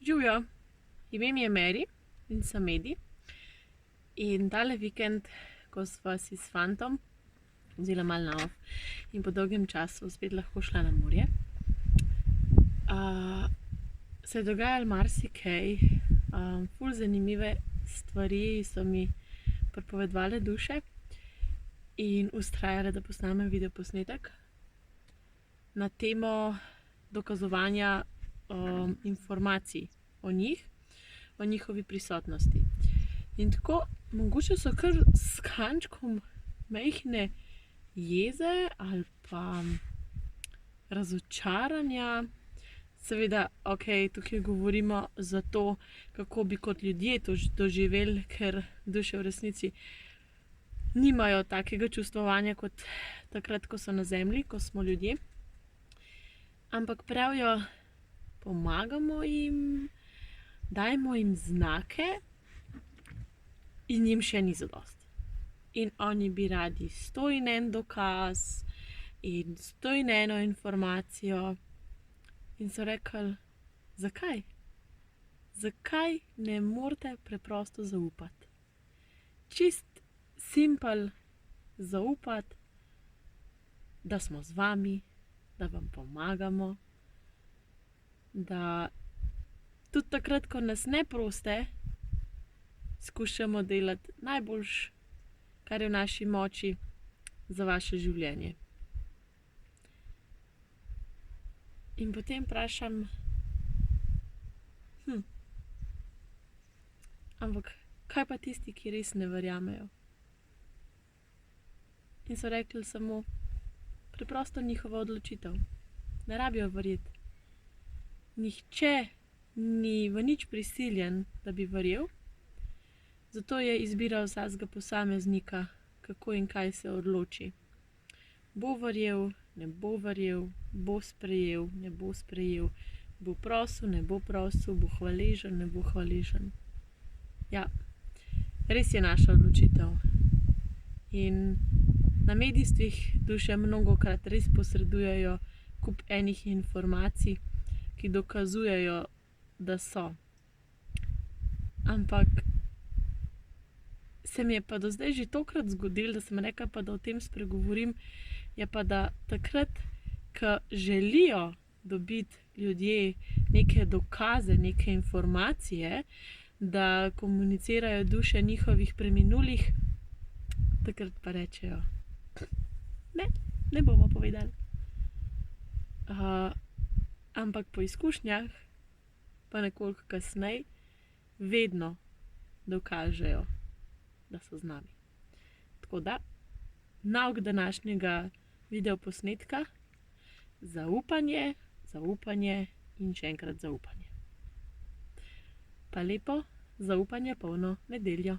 Živjo, ime mi je Mary in sem Medi. In tale vikend, ko sva si s fantom vzela malo na off in po dolgem času spet lahko šla na morje, se je dogajalo marsikaj. Ful zanimive stvari so mi pripovedovale duše in vztrajale, da posnamem videoposnetek na temo dokazovanja informacij o njih, o njihovi prisotnosti. In tako, mogoče so kar s kančkom majhne jeze ali pa razočaranja. Seveda, tukaj govorimo zato, kako bi kot ljudje to doživeli, ker duše v resnici nimajo takega čustvovanja kot takrat, ko so na zemlji, ko smo ljudje. Ampak pravijo, pomagamo jim, dajmo jim znake in jim še ni zadosti. In oni bi radi 101 dokaz in 101 informacijo. In so rekli, zakaj? Zakaj ne morete preprosto zaupati? Čist simpel zaupati, da smo z vami, da vam pomagamo, da tudi takrat, ko nas ne prosite, skušamo delati najboljše, kar je v naši moči za vaše življenje. In potem vprašam, ampak kaj pa tisti, ki res ne verjamejo? In so rekli samo, preprosto njihova odločitev. Ne rabijo verjeti. Nihče ni v nič prisiljen, da bi verjel, zato je izbira vsakega posameznika, kako in kaj se odloči. Bo verjel, ne bo verjel, bo sprejel, ne bo sprejel, bo prosil, ne bo prosil, bo hvaležen, ne bo hvaležen. Ja, res je naša odločitev. In na medijstvih duše mnogokrat res posredujejo kup enih informacij, ki dokazujejo, da so. Ampak se mi je pa do zdaj že tokrat zgodilo, da sem rekla pa, da o tem spregovorim, je pa, da takrat, ko želijo dobiti ljudje neke dokaze, neke informacije, da komunicirajo duše njihovih preminulih, takrat pa rečejo, ne bomo povedali. Ampak po izkušnjah, pa nekoliko kasneje, vedno dokažejo, da so z nami. Tako da, nauk današnjega videoposnetka: zaupanje, zaupanje in še enkrat zaupanje. Pa lepo zaupanje polno nedeljo.